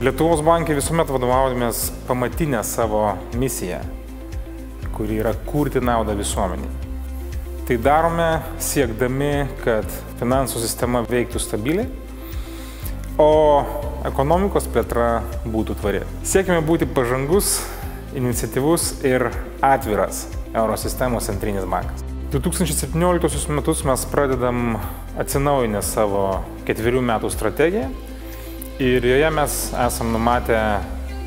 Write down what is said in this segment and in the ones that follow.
Lietuvos banke visuomet vadovaujamės pamatinę savo misiją, kuri yra kurti naudą visuomeniai. Tai darome siekdami, kad finansų sistema veiktų stabiliai, o ekonomikos plėtra būtų tvari. Siekime būti pažangus, iniciatyvus ir atviras Eurosistemos centrinis bankas. 2017 metus mes pradedam atsinaujinę savo 4 metų strategiją ir joje mes esam numatę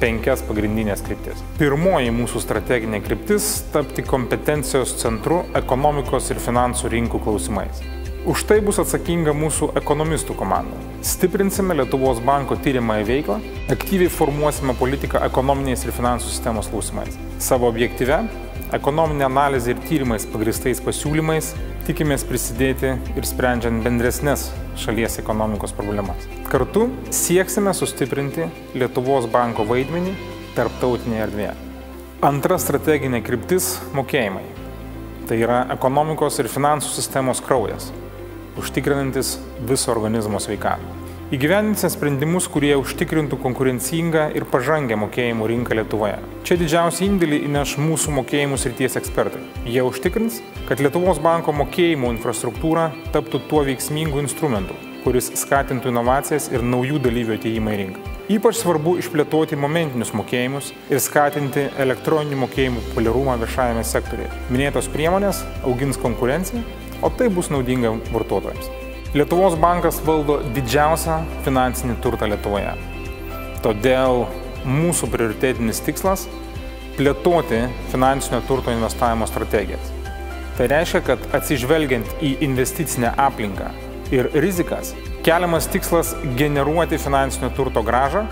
5 pagrindinės kryptis. Pirmoji mūsų strateginė kryptis – tapti kompetencijos centru ekonomikos ir finansų rinkų klausimais. Už tai bus atsakinga mūsų ekonomistų komanda. Stiprinsime Lietuvos banko tyrimąją veiklą, aktyviai formuosime politiką ekonominiais ir finansų sistemos klausimais. Savo objektyve, ekonominė analizė ir tyrimais pagrįstais pasiūlymais tikimės prisidėti ir sprendžiant bendresnes šalies ekonomikos problemas. Kartu sieksime sustiprinti Lietuvos banko vaidmenį tarptautinėje erdvėje. Antra strateginė kryptis – mokėjimai. Tai yra ekonomikos ir finansų sistemos kraujas, užtikrinantis viso organizmo sveikatą. Įgyvendinsime sprendimus, kurie užtikrintų konkurencingą ir pažangę mokėjimų rinką Lietuvoje. Čia didžiausią indėlį įneš mūsų mokėjimų srities ekspertai. Jie užtikrins, kad Lietuvos banko mokėjimų infrastruktūra taptų tuo veiksmingu instrumentu, kuris skatintų inovacijas ir naujų dalyvių atėjimą į rinką. Ypač svarbu išplėtoti momentinius mokėjimus ir skatinti elektroninių mokėjimų populiarumą viešajame sektoriuje. Minėtos priemonės augins konkurenciją, o tai bus naudinga vartotojams. Lietuvos bankas valdo didžiausią finansinį turtą Lietuvoje. Todėl mūsų prioritetinis tikslas – plėtoti finansinio turto investavimo strategijas. Tai reiškia, kad atsižvelgiant į investicinę aplinką ir rizikas, keliamas tikslas generuoti finansinio turto grąžą,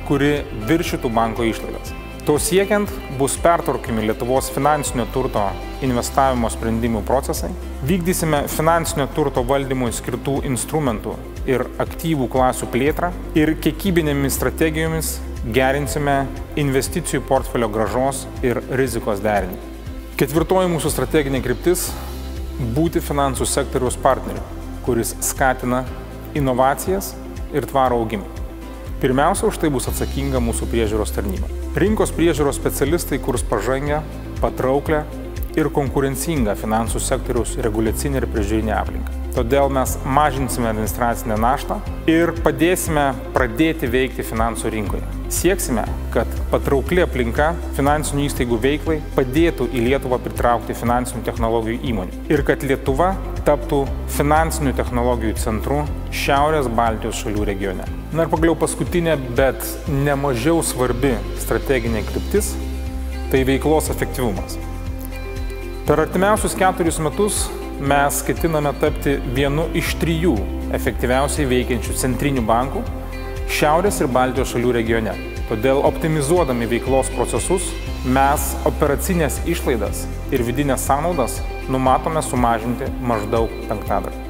kuri viršytų banko išlaidas. To siekiant bus pertvarkomi Lietuvos finansinio turto investavimo sprendimų procesai, vykdysime finansinio turto valdymui skirtų instrumentų ir aktyvų klasių plėtrą ir kiekybinėmis strategijomis gerinsime investicijų portfelio grąžos ir rizikos derinį. Ketvirtoji mūsų strateginė kryptis – būti finansų sektoriaus partneriu, kuris skatina inovacijas ir tvarų augimą. Pirmiausia, už tai bus atsakinga mūsų priežiūros tarnyba. Rinkos priežiūros specialistai kurs pažangę, patrauklę ir konkurencingą finansų sektoriaus reguliacinę ir priežiūrinę aplinką. Todėl mes mažinsime administracinę naštą ir padėsime pradėti veikti finansų rinkoje. Sieksime, kad patraukli aplinka finansinių įstaigų veiklai padėtų į Lietuvą pritraukti finansinių technologijų įmonių ir kad Lietuva taptų finansinių technologijų centru Šiaurės Baltijos šalių regione. Na ir pagaliau paskutinė, bet nemažiau svarbi strateginė kryptis – tai veiklos efektyvumas. Per artimiausius 4 metus mes ketiname tapti vienu iš 3 efektyviausiai veikiančių centrinių bankų Šiaurės ir Baltijos šalių regione. Todėl optimizuodami veiklos procesus mes operacinės išlaidas ir vidinės sąnaudas numatome sumažinti maždaug 5.